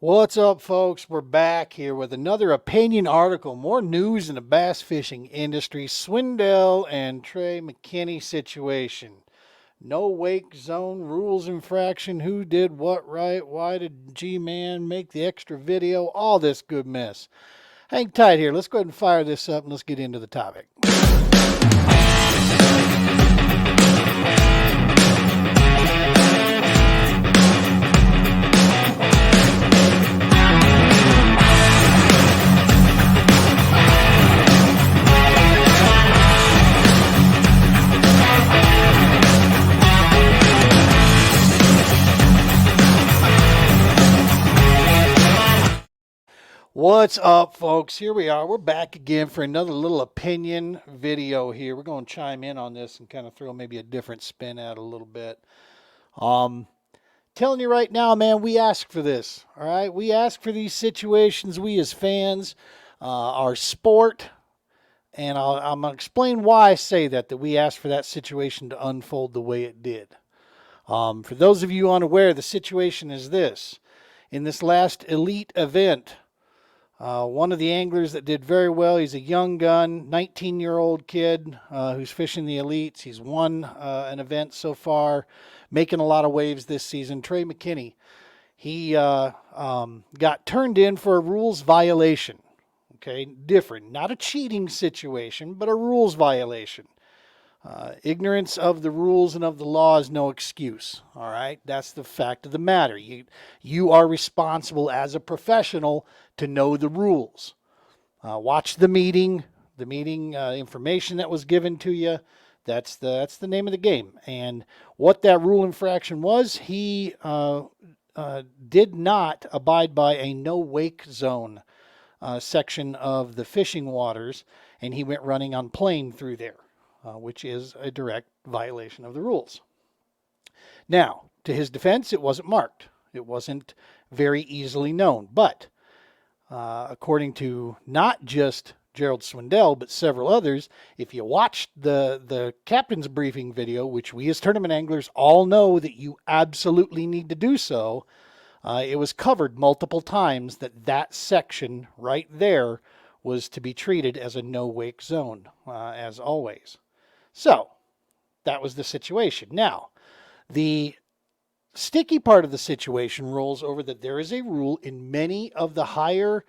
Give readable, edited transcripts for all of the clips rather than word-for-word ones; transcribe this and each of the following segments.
What's up, folks? We're back here with another opinion article. More news in the bass fishing industry. Swindle and Trey McKinney situation. No wake zone rules infraction. Who did what right? Why did G-Man make the extra video? All this good mess. Hang tight here. Let's go ahead and fire this up and let's get into the topic. What's up, folks? Here we are. We're back again for another little opinion video here. We're going to chime in on this and kind of throw maybe a different spin at it a little bit. Telling you right now, man, we ask for this. All right, we ask for these situations. We as fans, our sport, and I'm gonna explain why I say that we asked for that situation to unfold the way it did. For those of you unaware, the situation is this: in this last elite event. One of the anglers that did very well, he's a young gun, 19-year-old kid who's fishing the elites. He's won an event so far, making a lot of waves this season. Trey McKinney, he got turned in for a rules violation. Okay, different, not a cheating situation, but a rules violation. Ignorance of the rules and of the law is no excuse. All right, that's the fact of the matter. You are responsible as a professional to know the rules. Watch the meeting information that was given to you. That's the name of the game. And what that rule infraction was, he did not abide by a no wake zone section of the fishing waters, and he went running on plane through there. Which is a direct violation of the rules. Now, to his defense, it wasn't marked. It wasn't very easily known. But according to not just Gerald Swindle, but several others, if you watched the captain's briefing video, which we as tournament anglers all know that you absolutely need to do so, it was covered multiple times that section right there was to be treated as a no-wake zone, as always. So, that was the situation. Now, the sticky part of the situation rolls over that there is a rule in many of the higher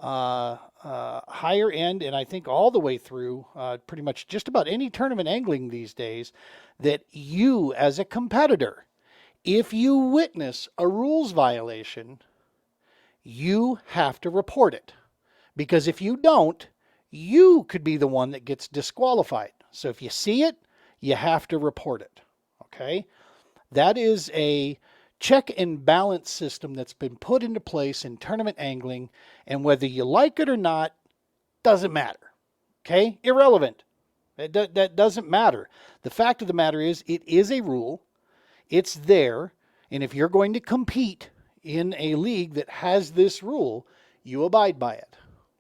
end, and I think all the way through pretty much just about any tournament angling these days, that you as a competitor, if you witness a rules violation, you have to report it. Because if you don't, you could be the one that gets disqualified. So if you see it, you have to report it. Okay? That is a check and balance system that's been put into place in tournament angling, and whether you like it or not, doesn't matter. Okay? Irrelevant. That doesn't matter. The fact of the matter is, it is a rule. It's there. And if you're going to compete in a league that has this rule, you abide by it.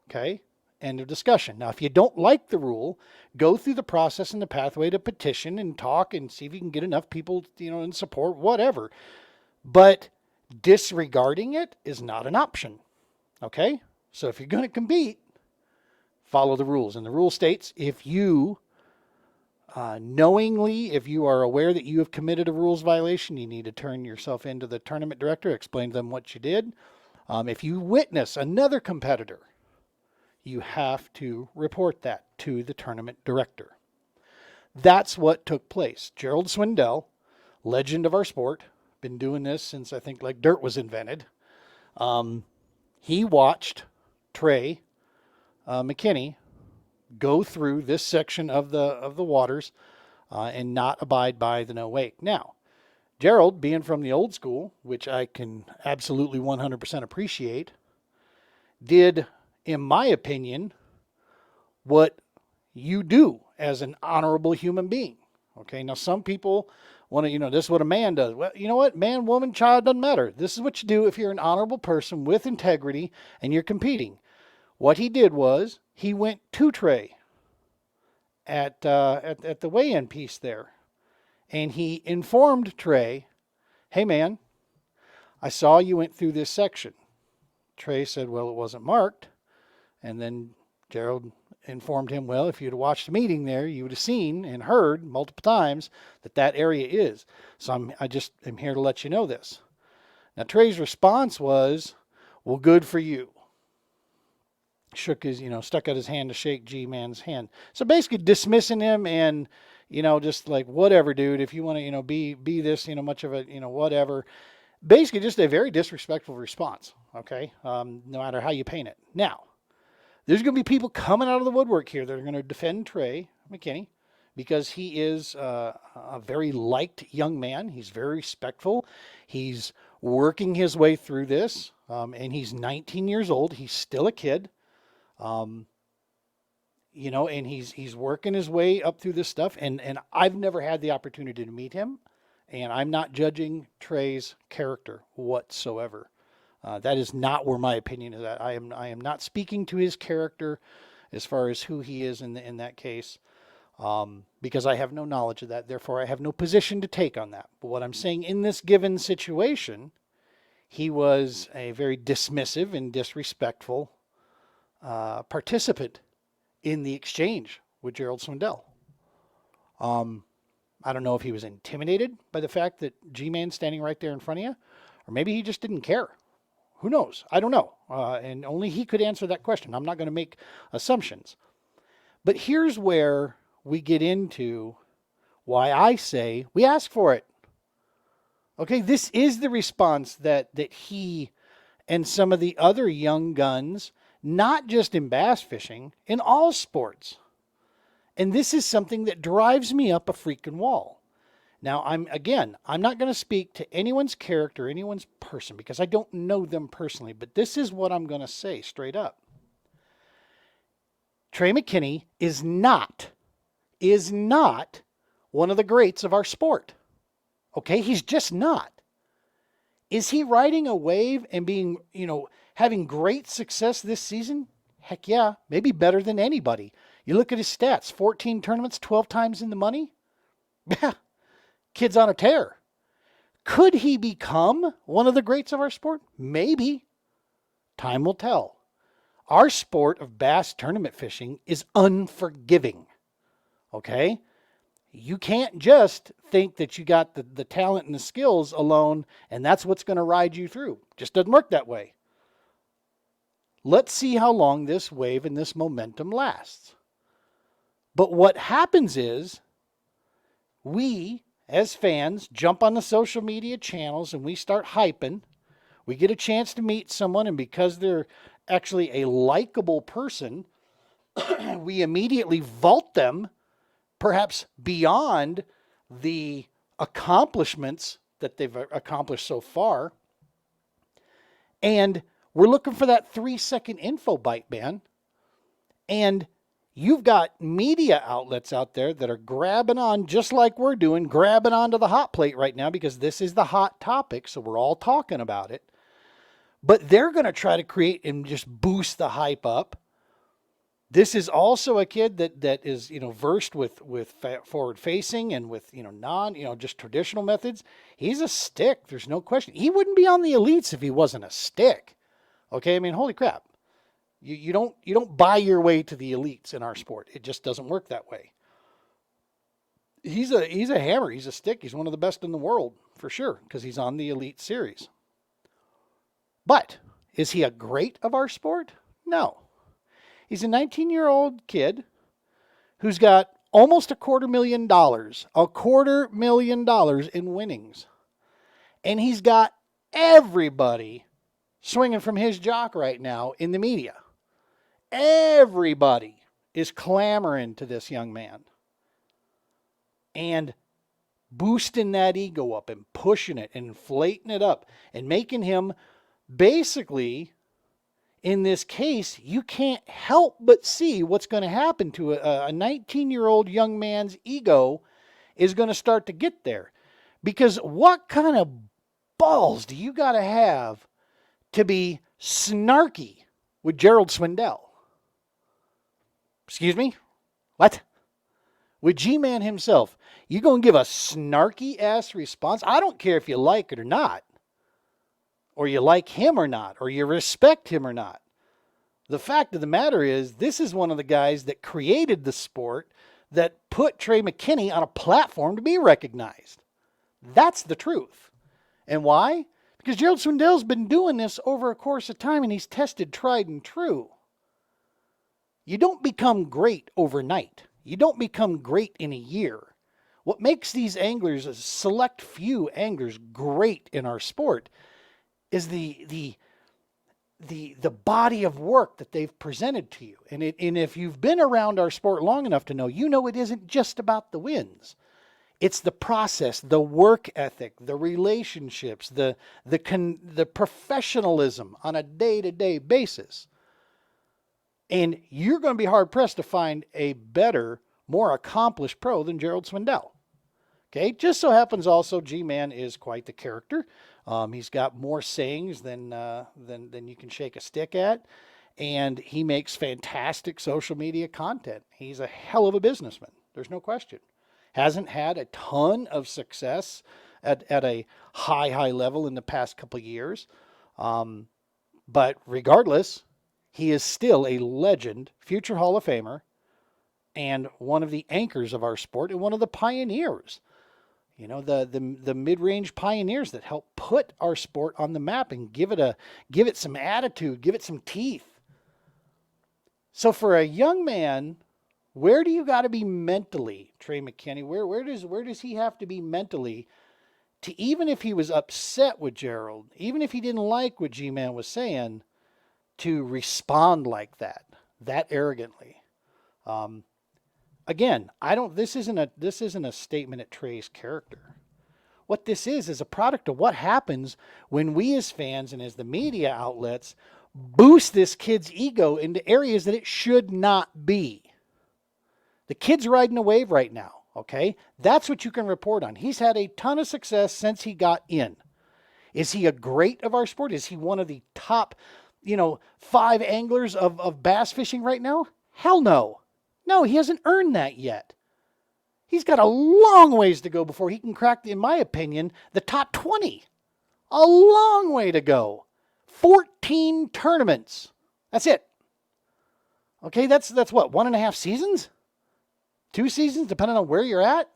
Okay? End of discussion. Now, if you don't like the rule, go through the process and the pathway to petition and talk and see if you can get enough people, in support, whatever. But disregarding it is not an option. Okay? So if you're going to compete, follow the rules. And the rule states if you knowingly, if you are aware that you have committed a rules violation, you need to turn yourself into the tournament director, explain to them what you did. If you witness another competitor, you have to report that to the tournament director. That's what took place. Gerald Swindle, legend of our sport, been doing this since I think like dirt was invented. He watched Trey McKinney go through this section of the waters and not abide by the no wake. Now, Gerald, being from the old school, which I can absolutely 100% appreciate, did, in my opinion, what you do as an honorable human being. Okay, now some people want to, this is what a man does. Well, you know what? Man, woman, child, doesn't matter. This is what you do if you're an honorable person with integrity and you're competing. What he did was he went to Trey at the weigh-in piece there, and he informed Trey, hey man, I saw you went through this section. Trey said, well, it wasn't marked. And then Gerald informed him, well, if you'd watched the meeting there, you would have seen and heard multiple times that area is. So I just am here to let you know this. Now, Trey's response was, well, good for you. Shook his, stuck out his hand to shake G-Man's hand. So basically dismissing him and, just like, whatever, dude, if you want to, be this, much of a, whatever. Basically just a very disrespectful response, okay? No matter how you paint it. Now, there's going to be people coming out of the woodwork here that are going to defend Trey McKinney because he is a very liked young man. He's very respectful. He's working his way through this, and he's 19 years old. He's still a kid. And he's working his way up through this stuff. And I've never had the opportunity to meet him, and I'm not judging Trey's character whatsoever. That is not where my opinion is at. I am not speaking to his character as far as who he is in that case, because I have no knowledge of that. Therefore, I have no position to take on that. But what I'm saying, in this given situation, he was a very dismissive and disrespectful participant in the exchange with Gerald Swindle. I don't know if he was intimidated by the fact that G-Man's standing right there in front of you, or maybe he just didn't care. Who knows? I don't know. And only he could answer that question. I'm not going to make assumptions. But here's where we get into why I say we ask for it. Okay, this is the response that he and some of the other young guns, not just in bass fishing, in all sports. And this is something that drives me up a freaking wall. Now, I'm not going to speak to anyone's character, anyone's person, because I don't know them personally, but this is what I'm going to say straight up. Trey McKinney is not one of the greats of our sport. Okay, he's just not. Is he riding a wave and being, having great success this season? Heck yeah, maybe better than anybody. You look at his stats, 14 tournaments, 12 times in the money. Yeah, kid's on a tear. Could he become one of the greats of our sport? Maybe. Time will tell. Our sport of bass tournament fishing is unforgiving. Okay? You can't just think that you got the talent and the skills alone and that's what's going to ride you through. Just doesn't work that way. Let's see how long this wave and this momentum lasts. But what happens is we, as fans, jump on the social media channels and we start hyping. We get a chance to meet someone, and because they're actually a likable person, we immediately vault them perhaps beyond the accomplishments that they've accomplished so far. And we're looking for that 3-second info bite, man. And you've got media outlets out there that are grabbing on, just like we're doing, grabbing onto the hot plate right now because this is the hot topic, so we're all talking about it. But they're going to try to create and just boost the hype up. This is also a kid that is, versed with forward facing and with, just traditional methods. He's a stick. There's no question. He wouldn't be on the elites if he wasn't a stick. Okay. I mean, holy crap. You don't buy your way to the elites in our sport. It just doesn't work that way. He's a hammer. He's a stick. He's one of the best in the world for sure, because he's on the elite series. But is he a great of our sport? No. He's a 19-year-old kid who's got almost $250,000 in winnings. And he's got everybody swinging from his jock right now in the media. Everybody is clamoring to this young man and boosting that ego up and pushing it and inflating it up and making him basically, in this case, you can't help but see what's going to happen to a 19-year-old young man's ego is going to start to get there. Because what kind of balls do you got to have to be snarky with Gerald Swindle? Excuse me? What? With G-Man himself, you going to give a snarky-ass response? I don't care if you like it or not. or you like him or not, or you respect him or not. The fact of the matter is, this is one of the guys that created the sport, that put Trey McKinney on a platform to be recognized. That's the truth. And why? Because Gerald Swindle's been doing this over a course of time, and he's tested tried and true. You don't become great overnight. You don't become great in a year. What makes these anglers, a select few anglers, great in our sport is the body of work that they've presented to you. And if you've been around our sport long enough to know, you know it isn't just about the wins. It's the process, the work ethic, the relationships, the professionalism on a day-to-day basis. And you're going to be hard-pressed to find a better, more accomplished pro than Gerald Swindle. Okay, just so happens also G-Man is quite the character. He's got more sayings than you can shake a stick at. And he makes fantastic social media content. He's a hell of a businessman. There's no question. Hasn't had a ton of success at a high level in the past couple of years. But regardless, he is still a legend, future Hall of Famer, and one of the anchors of our sport and one of the pioneers. You know, the mid-range pioneers that help put our sport on the map and give it some attitude, give it some teeth. So for a young man, where do you got to be mentally, Trey McKinney? Where does he have to be mentally to, even if he was upset with Gerald, even if he didn't like what G-Man was saying, to respond like that arrogantly? Again, this isn't a statement at Trey's character. What this is a product of what happens when we as fans and as the media outlets boost this kid's ego into areas that it should not be. The kid's riding a wave right now, okay? That's what you can report on. He's had a ton of success since he got in. Is he a great of our sport? Is he one of the top, 5 anglers of bass fishing right now? Hell no. No, he hasn't earned that yet. He's got a long ways to go before he can crack, in my opinion, the top 20. A long way to go. 14 tournaments. That's it. Okay, that's what, 1.5 seasons? 2 seasons, depending on where you're at?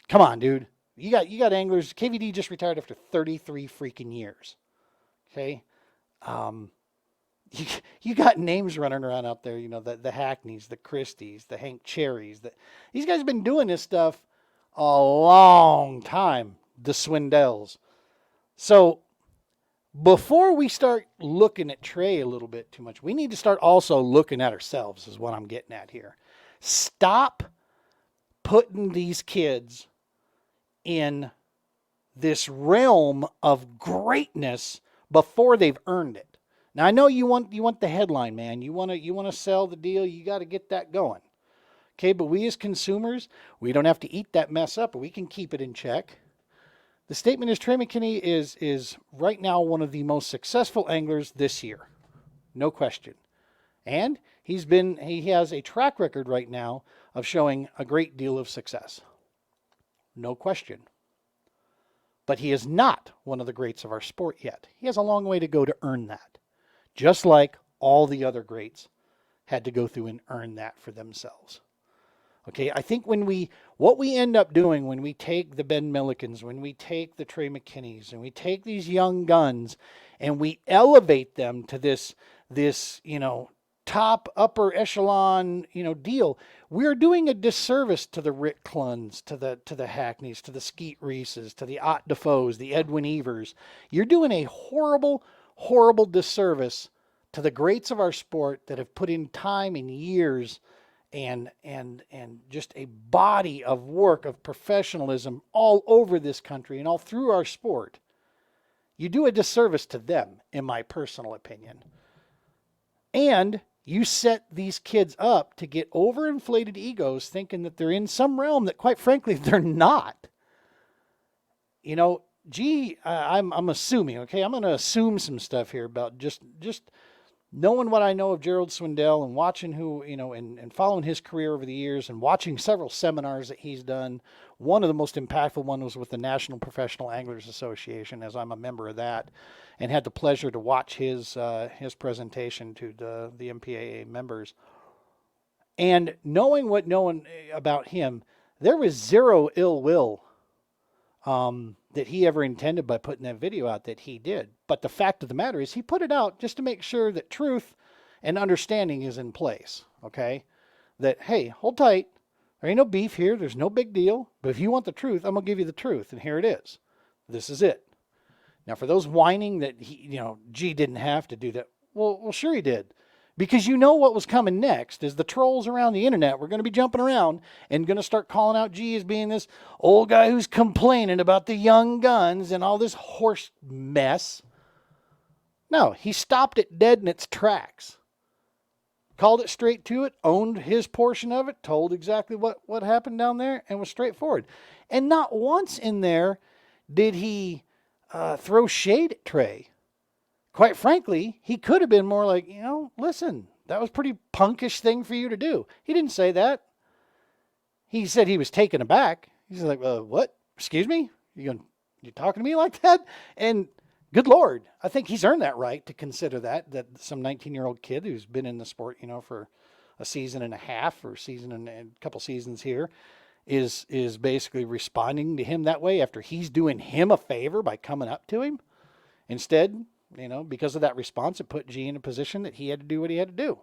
Come on, dude. You got anglers. KVD just retired after 33 freaking years. Okay? You got names running around out there, the Hackneys, the Christies, the Hank Cherries. These guys have been doing this stuff a long time, the Swindles. So before we start looking at Trey a little bit too much, we need to start also looking at ourselves, is what I'm getting at here. Stop putting these kids in this realm of greatness before they've earned it. Now, I know you want the headline, man. You want to sell the deal. You got to get that going. Okay, but we as consumers, we don't have to eat that mess up, but we can keep it in check. The statement is Trey McKinney is right now one of the most successful anglers this year. No question. And he has a track record right now of showing a great deal of success. No question. But he is not one of the greats of our sport yet. He has a long way to go to earn that. Just like all the other greats had to go through and earn that for themselves. Okay, I think what we end up doing when we take the Ben Millikens, when we take the Trey McKinneys, and we take these young guns and we elevate them to this top upper echelon, deal, we're doing a disservice to the Rick Cluns, to the Hackneys, to the Skeet Reeses, to the Ott Defoes, the Edwin Evers. You're doing a horrible disservice to the greats of our sport that have put in time and years and just a body of work, of professionalism all over this country and all through our sport. You do a disservice to them, in my personal opinion. And you set these kids up to get overinflated egos thinking that they're in some realm that, quite frankly, they're not. I'm assuming, okay? I'm going to assume some stuff here about just knowing what I know of Gerald Swindle and watching who, and following his career over the years and watching several seminars that he's done, one of the most impactful one was with the National Professional Anglers Association, as I'm a member of that, and had the pleasure to watch his presentation to the MPAA members. And knowing about him, there was zero ill will that he ever intended by putting that video out that he did. But the fact of the matter is he put it out just to make sure that truth and understanding is in place, okay? That, hey, hold tight. There ain't no beef here. There's no big deal. But if you want the truth, I'm going to give you the truth. And here it is. This is it. Now, for those whining that he, G didn't have to do that, well, sure he did. Because you know what was coming next is the trolls around the internet were going to be jumping around and going to start calling out G as being this old guy who's complaining about the young guns and all this horse mess. No, he stopped it dead in its tracks. Called it straight to it, owned his portion of it, told exactly what happened down there, and was straightforward. And not once in there did he throw shade at Trey. Quite frankly, he could have been more like, listen, that was a pretty punkish thing for you to do. He didn't say that. He said he was taken aback. He's like, what? Excuse me? You talking to me like that? And good Lord, I think he's earned that right to consider that some 19-year-old kid who's been in the sport, for a season and a half or season and a couple seasons here is basically responding to him that way after he's doing him a favor by coming up to him. Instead, because of that response, it put G in a position that he had to do what he had to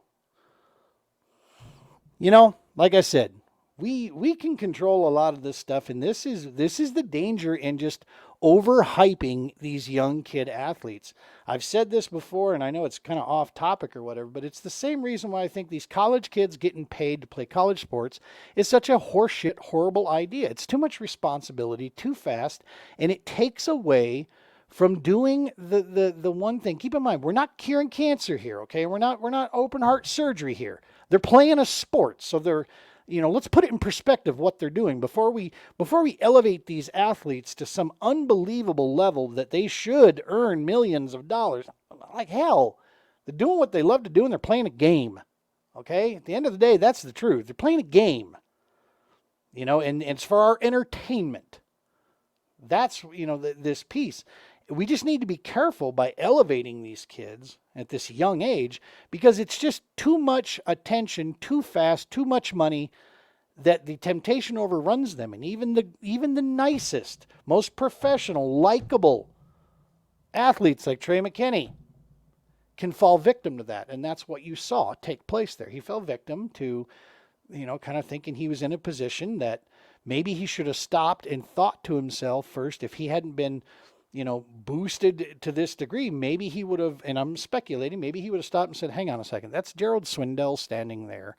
do. Like I said, we can control a lot of this stuff, and this is the danger in just overhyping these young kid athletes. I've said this before, and I know it's kind of off topic or whatever, but it's the same reason why I think these college kids getting paid to play college sports is such a horseshit, horrible idea. It's too much responsibility, too fast, and it takes away from doing the one thing. Keep in mind, we're not curing cancer here, okay? We're not open heart surgery here. They're playing a sport, so they're, let's put it in perspective what they're doing before we elevate these athletes to some unbelievable level that they should earn millions of dollars. Like hell, they're doing what they love to do, and they're playing a game, okay? At the end of the day, that's the truth. They're playing a game, and it's for our entertainment. That's, this piece. We just need to be careful by elevating these kids at this young age because it's just too much attention, too fast, too much money that the temptation overruns them. And even the nicest, most professional, likable athletes like Trey McKinney can fall victim to that. And that's what you saw take place there. He fell victim to, kind of thinking he was in a position that maybe he should have stopped and thought to himself first if he hadn't been boosted to this degree, maybe he would have, and I'm speculating, maybe he would have stopped and said, hang on a second, that's Gerald Swindle standing there.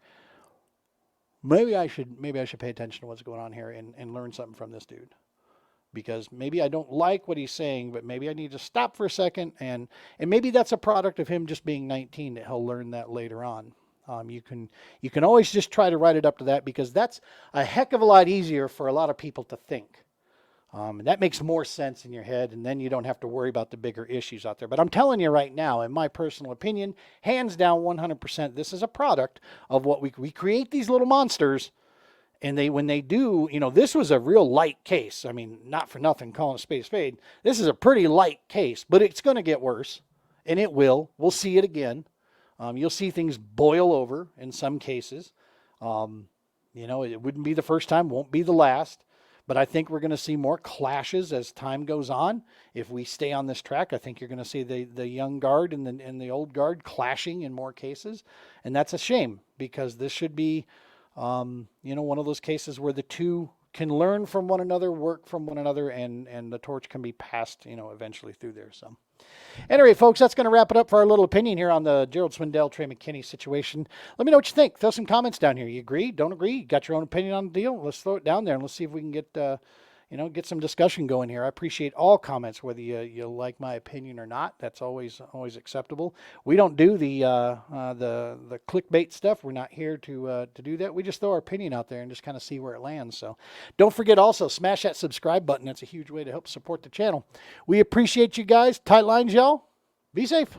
Maybe I should pay attention to what's going on here and learn something from this dude. Because maybe I don't like what he's saying, but maybe I need to stop for a second. And maybe that's a product of him just being 19 that he'll learn that later on. You can always just try to write it up to that because that's a heck of a lot easier for a lot of people to think. And that makes more sense in your head, and then you don't have to worry about the bigger issues out there. But I'm telling you right now, in my personal opinion, hands down 100%, this is a product of what we create these little monsters, and when they do, this was a real light case. I mean, not for nothing calling a spade. This is a pretty light case, but it's going to get worse, and it will. We'll see it again. You'll see things boil over in some cases. It wouldn't be the first time, won't be the last. But I think we're going to see more clashes as time goes on. If we stay on this track, I think you're going to see the young guard and the old guard clashing in more cases. And that's a shame because this should be, one of those cases where the two can learn from one another, work from one another, and the torch can be passed, eventually through there. So anyway, folks, that's going to wrap it up for our little opinion here on the Gerald Swindle, Trey McKinney situation. Let me know what you think. Throw some comments down here. You agree? Don't agree? You got your own opinion on the deal? Let's throw it down there and let's see if we can get some discussion going here. I appreciate all comments, whether you like my opinion or not. That's always acceptable. We don't do the clickbait stuff. We're not here to do that. We just throw our opinion out there and just kind of see where it lands. So don't forget also, smash that subscribe button. That's a huge way to help support the channel. We appreciate you guys. Tight lines, y'all. Be safe.